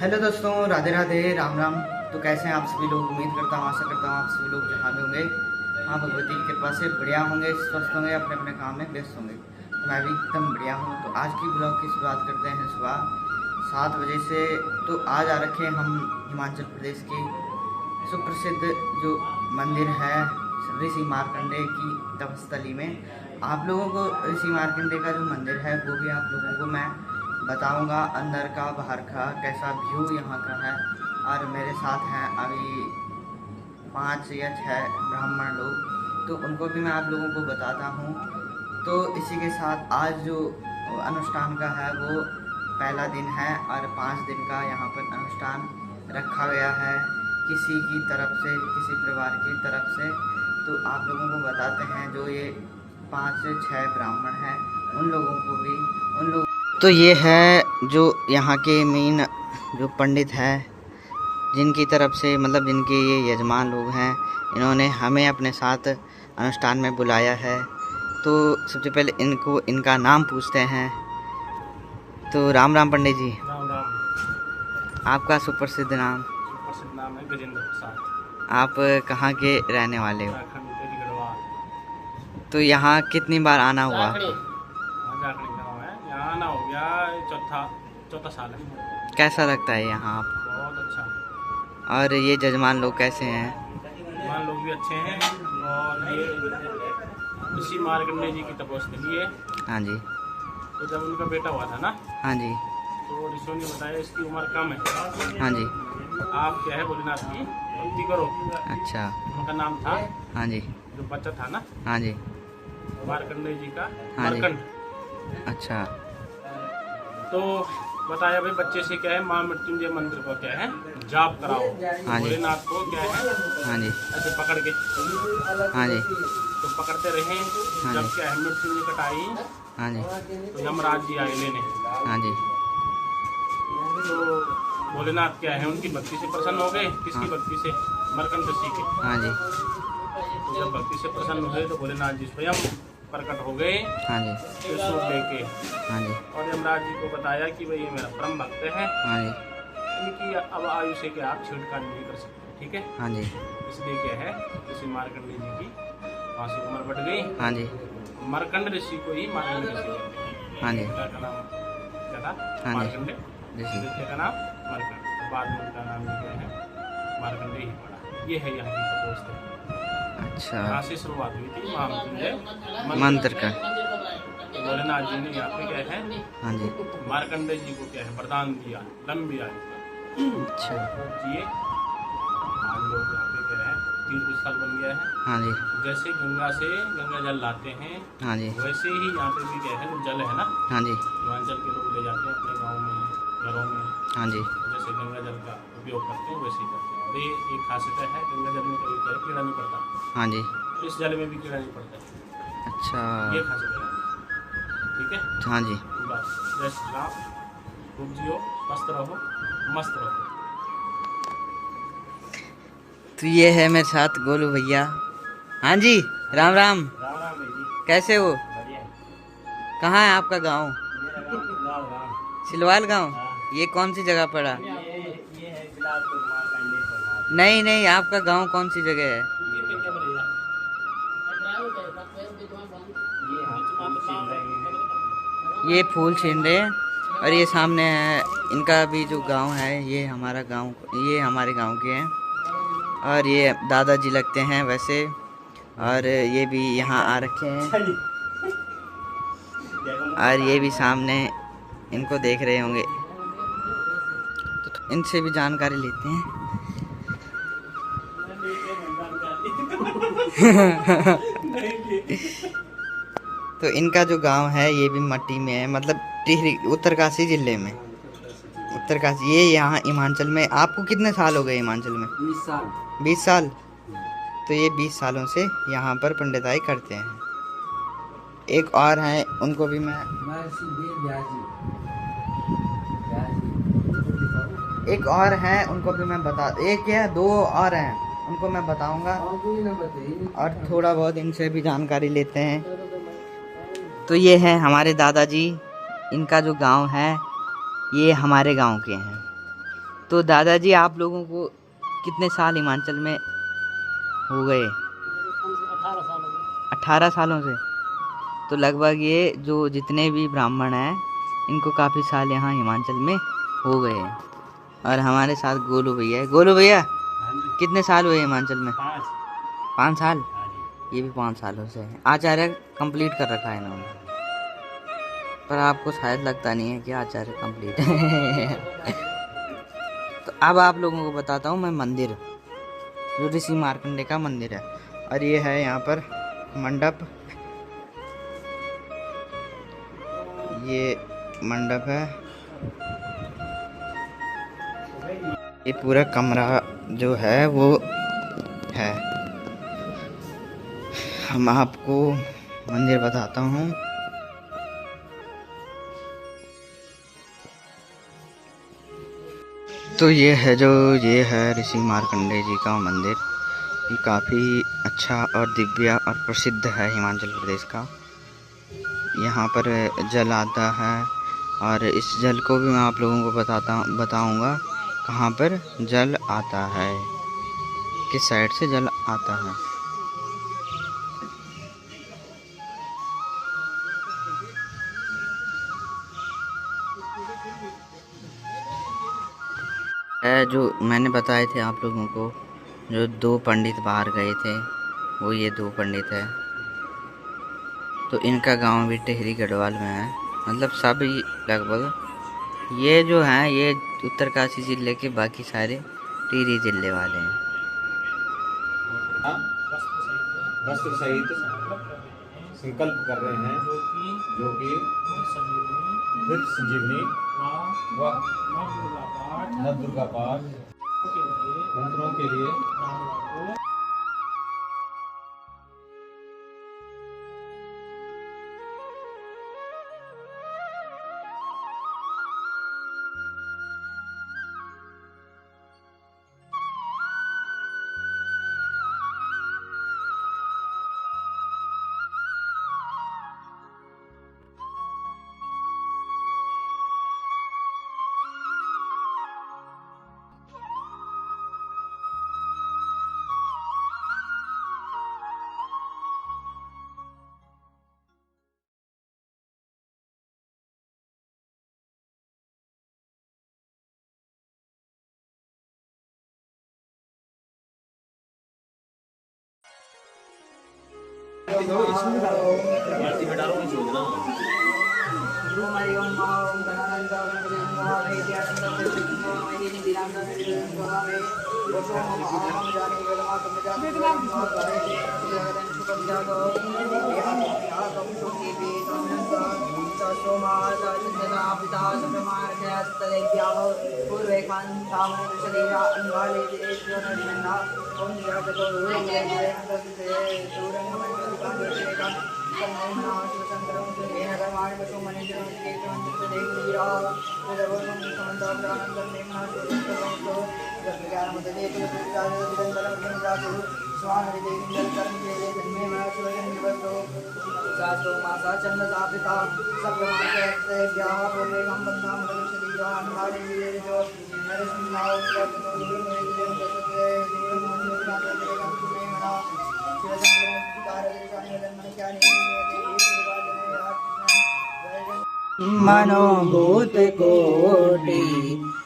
Hello दोस्तों, राधे राधे, राम राम। तो कैसे हैं आप सभी लोग? उम्मीद करता हूँ, आशा करता हूँ आप सभी लोग जहाँ भी होंगे, हाँ, भगवती की कृपा से बढ़िया होंगे, स्वस्थ होंगे, अपने अपने काम में व्यस्त होंगे। तो मैं भी एकदम बढ़िया हूँ। तो आज की ब्लॉग की शुरुआत करते हैं सुबह 7 बजे से। तो आज आ रखे हैं हम हिमाचल प्रदेश की सुप्रसिद्ध जो मंदिर है ऋषि मार्कंडेय की तपस्थली में। आप लोगों को ऋषि मार्कंडेय का जो मंदिर है वो भी आप लोगों को मैं बताऊंगा, अंदर का बाहर का कैसा व्यू यहाँ का है। और मेरे साथ हैं अभी 5 या 6 ब्राह्मण लोग, तो उनको भी मैं आप लोगों को बताता हूँ। तो इसी के साथ आज जो अनुष्ठान का है वो पहला दिन है और 5 दिन का यहाँ पर अनुष्ठान रखा गया है किसी की तरफ से, किसी परिवार की तरफ से। तो आप लोगों को बताते हैं जो ये 5 से 6 ब्राह्मण हैं उन लोगों को भी उन लोग। तो ये है जो यहाँ के मेन जो पंडित है, जिनकी तरफ से मतलब जिनके ये यजमान लोग हैं, इन्होंने हमें अपने साथ अनुष्ठान में बुलाया है। तो सबसे पहले इनको इनका नाम पूछते हैं। तो राम राम पंडित जी। राम राम। आपका सुप्रसिद्ध नाम? सुप्रसिद्ध नाम है गजेंद्र प्रसाद। आप कहाँ के रहने वाले हो? उत्तराखंड के गढ़वाल। तो यहाँ कितनी बार आना हुआ? जाखड़ी गाँव है, यहाँ आना हो गया चौथा साल है। कैसा लगता है यहाँ आप? बहुत अच्छा। और ये जजमान लोग कैसे हैं? वहाँ लोग भी अच्छे हैं। और ये ऋषि मार्कंडेय जी की तपस्या है। हाँ जी। तो जब उनका बेटा हुआ था ना, हाँ जी। तो ऋषियों ने बताया इसकी उम्र कम है, हाँ जी। आप क्या है भोलेनाथ की भक्ति करो। अच्छा। उनका नाम था, हाँ जी। जो बच्चा था ना, हाँ जी। मार्कंडेय जी का हाँ जी। मार्कंड। अच्छा। तो बताया भाई बच्चे से क्या है, माँ मृत्युंजय मंत्र को क्या है जाप कराओ। हाँ जी। भोलेनाथ को क्या है हाँ जी। ऐसे पकड़ के, हाँ जी। तो पकड़ते रहे। हाँ जब जी। क्या है मृत्युंजय कटाई, हाँ जी। तो यमराज जी आए लेने। हाँ जी। तो भोलेनाथ क्या है उनकी भक्ति से प्रसन्न हो गए। किसकी हाँ। भक्ति से? मरकंड ऋषि के। हाँ जी। तो जब भक्ति से प्रसन्न हुए तो भोलेनाथ जी स्वयं प्रकट हो गए हाँ जी। त्रिशूल लेके। हाँ जी। और यमराज जी को बताया कि भाई ये मेरा परम भक्त है, हाँ जी। इनकी अब आयु से क्या आप छेड़छाड़ नहीं कर सकते, ठीक है। हाँ जी। इसलिए क्या है ऋषि मार्कंडेय जी की वहाँ से उम्र बढ़ गई। हाँ जी। मार्कंड ऋषि को ही मार्कंड ऋषि कहते हैं। हाँ जी। पिता का नाम क्या था? हाँ जी। मार्कंडेय। ऋषि। पिता का नाम मार्कंड। तो बाद में उनका नाम जो है मार्कंडेय ही पड़ा। ये है यहाँ की तपस्या। अच्छा। यहाँ से शुरुआत हुई थी महामृत्युंजय मंत्र का। भोलेनाथ जी ने यहाँ पे क्या है हाँ जी। मार्कंडेय जी को क्या है वरदान दिया, लंबी आयु का। अच्छा। जिए। आज लोग यहाँ पे क्या है तीर्थ स्थल बन गया है। हाँ जी। जैसे गंगा से गंगा जल लाते हैं, हाँ जी। वैसे ही यहाँ पे भी क्या है जो जल है ना, हाँ जी। हिमाचल के लोग ले जाते हैं अपने गाँव में, घरों में। हाँ जी। जैसे गंगा जल का उपयोग करते हैं वैसे ही करते हैं। और ये एक खासियत है, गंगा जल में कभी क्या है कीड़ा नहीं पड़ता। हाँ जी। इस जल में भी कीड़ा नहीं पड़ता है। अच्छा। ये खासियत है, ठीक है। हाँ जी। बस जय श्री राम। खूब जियो, मस्त रहो, मस्त रहो। तो ये है मेरे साथ गोलू भैया। हाँ जी। राम राम। राम राम भाई जी। कैसे हो? बढ़िया है। कहाँ है आपका गांव? मेरा गाँव सिलवाल गाँव। सिलवाल गांव? हाँ। ये कौन सी जगह पड़ा? ये है बिलासपुर मार्कंडेय समाज। नहीं नहीं, आपका गांव कौन सी जगह है? ये क्या बढ़िया। ये हम फूल छीन रहे हैं। ये फूल छीन रहे हैं। और ये सामने है इनका भी जो गांव है, ये हमारा गांव, ये हमारे गांव के हैं। और ये दादाजी लगते हैं वैसे। और ये भी यहाँ आ रखे हैं। और ये भी सामने इनको देख रहे होंगे, तो इनसे भी जानकारी लेते हैं। तो इनका जो गांव है ये भी मट्टी में है, मतलब टिहरी उत्तरकाशी जिले में। उत्तरकाशी, ये यहाँ हिमाचल में। आपको कितने साल हो गए हिमाचल में? 20 साल। 20 साल। तो ये 20 सालों से यहाँ पर पंडिताई करते हैं। एक और हैं, उनको भी मैं एक और हैं उनको भी मैं बता, एक या दो और हैं उनको मैं बताऊंगा। और थोड़ा बहुत इनसे भी जानकारी लेते हैं। तो ये है हमारे दादाजी, इनका जो गांव है ये हमारे गांव के हैं। तो दादाजी आप लोगों को कितने साल हिमाचल में हो गए? 18 साल हो गए। 18 सालों से। तो लगभग ये जो जितने भी ब्राह्मण हैं इनको काफ़ी साल यहाँ हिमाचल में हो गए हैं। और हमारे साथ गोलू भैया है। गोलू भैया कितने साल हुए हिमाचल में? 5 साल। ये भी 5 सालों से है। आचार्य कंप्लीट कर रखा है इन्होंने, पर आपको शायद लगता नहीं है कि आचार्य कंप्लीट है। तो अब आप लोगों को बताता हूँ मैं मंदिर, जो ऋषि मार्कंडे का मंदिर है। और ये है यहाँ पर मंडप, ये मंडप है। ये पूरा कमरा जो है वो है। हम आपको मंदिर बताता हूँ। तो ये है ऋषि मार्कंडे जी का मंदिर। ये काफ़ी अच्छा और दिव्य और प्रसिद्ध है हिमाचल प्रदेश का। यहाँ पर जल आता है और इस जल को भी मैं आप लोगों को बताऊंगा कहाँ पर जल आता है, किस साइड से जल आता है। जो मैंने बताए थे आप लोगों को, जो 2 पंडित बाहर गए थे, वो ये 2 पंडित है। तो इनका गांव भी टिहरी गढ़वाल में है। मतलब सभी लगभग ये जो हैं ये उत्तरकाशी जिले के, बाकी सारे टिहरी जिले वाले हैं। वस्त्र सहित संकल्प कर रहे हैं, जो कि वृक्ष संजीवनी व नव दुर्गा पाठ मंत्रों के लिए मनोभूत कोटि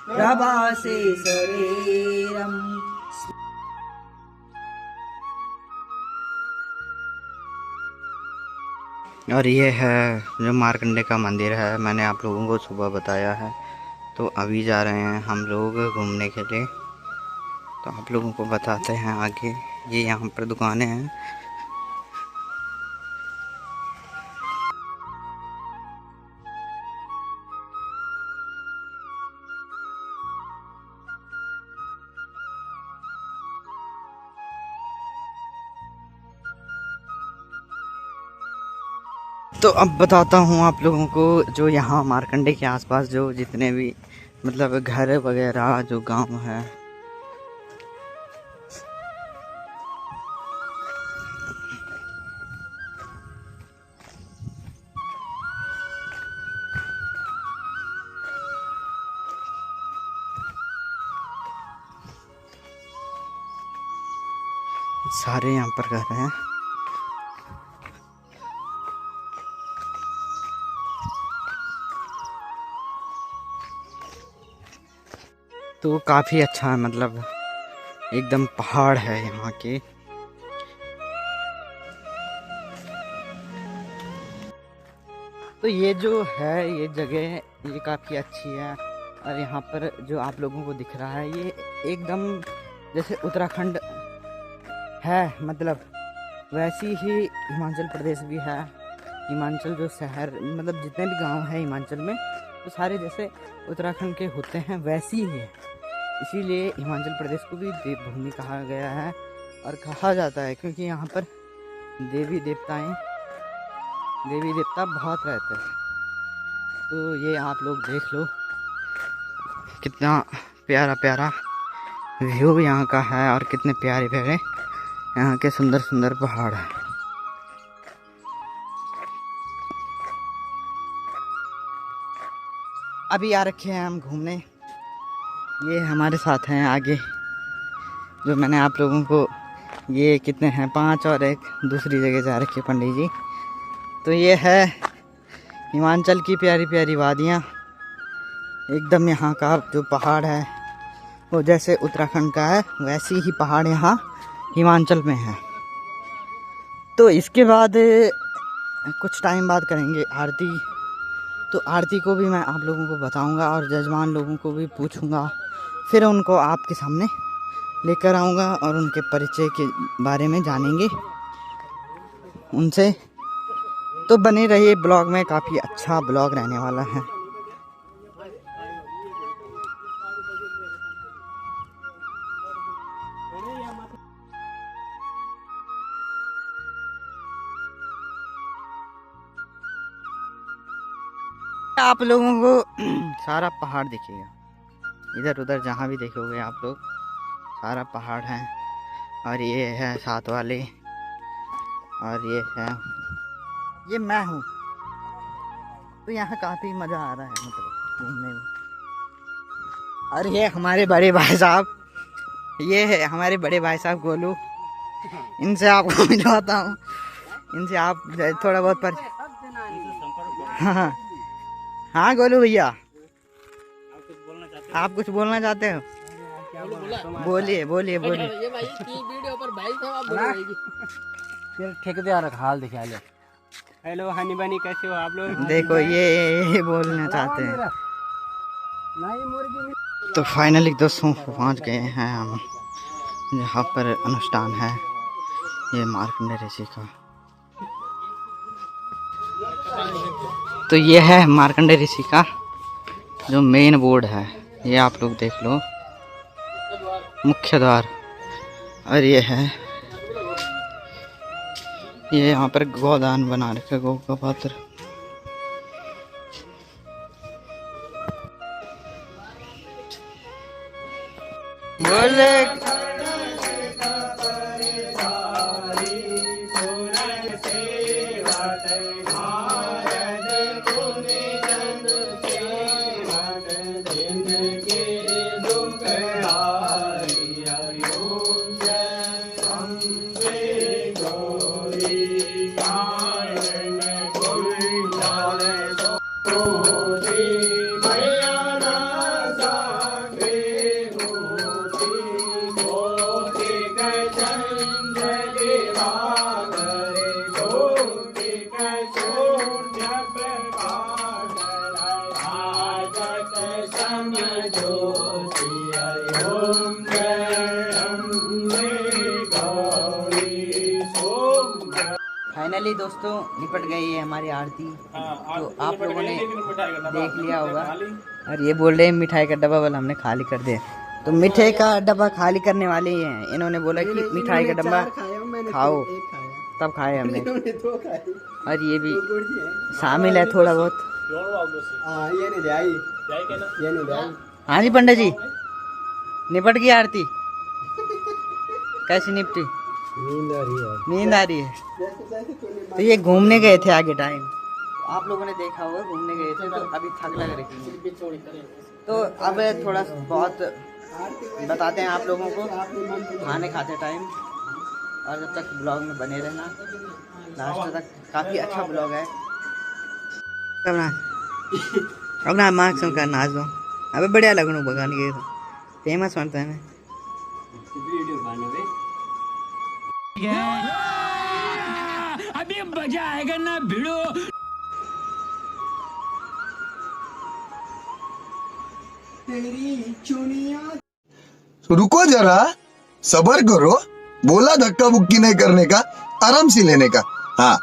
प्रभासे शरीरम। और ये है जो मार्कंडे का मंदिर है, मैंने आप लोगों को सुबह बताया है। तो अभी जा रहे हैं हम लोग घूमने के लिए, तो आप लोगों को बताते हैं आगे। ये यहाँ पर दुकानें हैं। तो अब बताता हूँ आप लोगों को, जो यहाँ मार्कंडे के आसपास जो जितने भी मतलब घर वगैरह जो गांव है, सारे यहाँ पर कर रहे हैं। तो काफ़ी अच्छा है, मतलब एकदम पहाड़ है यहाँ के। तो ये जो है ये जगह ये काफ़ी अच्छी है। और यहाँ पर जो आप लोगों को दिख रहा है ये एकदम जैसे उत्तराखंड है, मतलब वैसी ही हिमाचल प्रदेश भी है। हिमाचल जो शहर, मतलब जितने भी गांव हैं हिमाचल में, तो सारे जैसे उत्तराखंड के होते हैं वैसी ही है। इसीलिए हिमाचल प्रदेश को भी देवभूमि कहा गया है और कहा जाता है, क्योंकि यहाँ पर देवी देवता बहुत रहते हैं। तो ये आप लोग देख लो कितना प्यारा प्यारा व्यू यहाँ का है और कितने प्यारे प्यारे यहाँ के सुंदर सुंदर पहाड़ हैं। अभी आ रखे हैं हम घूमने। ये हमारे साथ हैं आगे, जो मैंने आप लोगों को, ये कितने हैं 5 और एक दूसरी जगह जा रखे पंडित जी। तो ये है हिमाचल की प्यारी प्यारी वादियाँ। एकदम यहाँ का जो पहाड़ है वो जैसे उत्तराखंड का है वैसी ही पहाड़ यहाँ हिमाचल में है। तो इसके बाद कुछ टाइम बाद करेंगे आरती। तो आरती को भी मैं आप लोगों को बताऊंगा और जजमान लोगों को भी पूछूंगा, फिर उनको आपके सामने लेकर आऊँगा और उनके परिचय के बारे में जानेंगे उनसे। तो बने रहिए ब्लॉग में, काफ़ी अच्छा ब्लॉग रहने वाला है। आप लोगों को सारा पहाड़ दिखेगा, इधर उधर जहाँ भी देखोगे आप लोग सारा पहाड़ है। और ये है साथ वाले, और ये है, ये मैं हूँ। तो यहाँ काफ़ी मज़ा आ रहा है मतलब घूमने में। और ये हमारे बड़े भाई साहब, ये है हमारे बड़े भाई साहब गोलू। इनसे आपको मिलवाता हूँ, इनसे आप थोड़ा बहुत पर। हाँ हाँ गोलू भैया, आप कुछ बोलना चाहते हो? बोलिए बोलिए बोलिए। ये भाई की वीडियो पर भाई साहब आप बोलेंगे। फिर ठेकेदार का हाल दिखा ले। हेलो हनी बनी, कैसे हो आप लोग? देखो ये बोलना चाहते हैं। तो फाइनली दोस्तों पहुंच गए हैं हम जहाँ पर अनुष्ठान है, ये मार्कंडेय ऋषि का। तो ये है मार्कंडेय ऋषि का जो मेन बोर्ड है, ये आप लोग देख लो, मुख्य द्वार। और ये है, ये यहाँ पर गोदान बना रखा, गौ का पात्र। बोले फाइनली दोस्तों निपट गई है हमारी आरती। तो आप लोगों ने देख लिया होगा। और ये बोल रहे हैं मिठाई का डब्बा वाला हमने खाली कर दिया। तो मिठाई का डब्बा खाली करने वाले ही हैं। इन्होंने बोला कि मिठाई का डब्बा खाओ, तब खाए हमने। और ये भी शामिल है थोड़ा बहुत। हाँ जी पंडित जी, निपट गई आरती। कैसी निपटी? नींद आ रही है। तो ये घूमने गए थे आगे टाइम, आप लोगों ने देखा होगा, घूमने गए थे तो अभी थक लग रही है। तो अब थोड़ा बहुत बताते हैं आप लोगों को खाने खाते टाइम। और जब तक ब्लॉग में बने रहना लास्ट तक। काफ़ी अच्छा ब्लॉग है। अपना मार्क्स का नाच दो अबे बढ़िया लगनू भगवान के फेमस बनता है। वीडियो बनावे अभी मजा आएगा ना भिड़ो। रुको जरा, सबर करो। बोला धक्का बुक्की नहीं करने का, आराम से लेने का। हाँ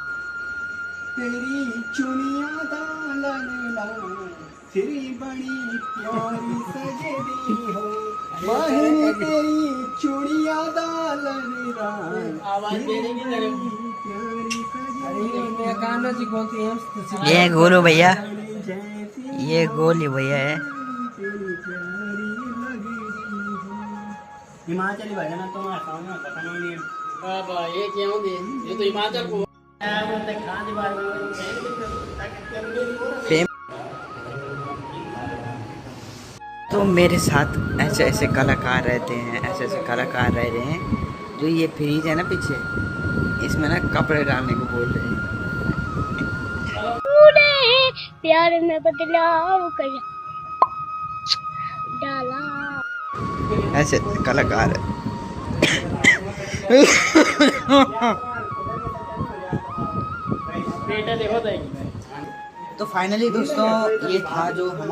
तेरी चुनिया तेरी बड़ी प्यारी सजदी हो बहन तेरी चुनिया ये गोलू भैया, ये गोली भैया है। हिमाचली भजन तो मैं सामने पता नहीं बाबा ये क्या होंगे, ये तो हिमाचल को तो मेरे साथ ऐसे ऐसे कलाकार रहते हैं, ऐसे ऐसे कलाकार रह रहे हैं। जो ये फ्रीज है ना पीछे, इसमें ना कपड़े डालने को बोल रहे हैं। प्यार में बदलाव कर डाला। ऐसे कलाकार है। तो फाइनली दोस्तों ये था जो हम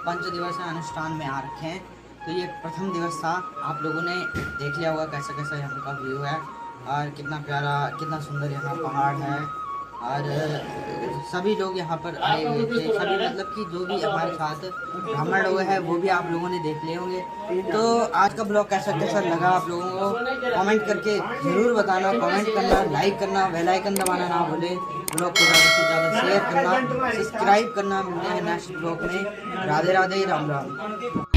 पंच दिवसीय अनुष्ठान में आ रखे हैं। तो ये प्रथम दिवस था। आप लोगों ने देख लिया होगा कैसा कैसा यहाँ का व्यू है और कितना प्यारा कितना सुंदर यहाँ पहाड़ है। और सभी लोग यहाँ पर आए हुए थे, सभी मतलब कि जो भी हमारे साथ ब्राह्मण लोग हैं वो भी आप लोगों ने देख लिए होंगे। तो आज का ब्लॉग कैसा कैसा लगा आप लोगों को कमेंट करके ज़रूर बताना। कमेंट करना, लाइक करना, बेल आइकन दबाना ना भूलें। ब्लॉग को ज़्यादा से ज़्यादा शेयर करना, सब्सक्राइब करना। मिलते हैं नेक्स्ट ब्लॉग में। राधे राधे, राम राम।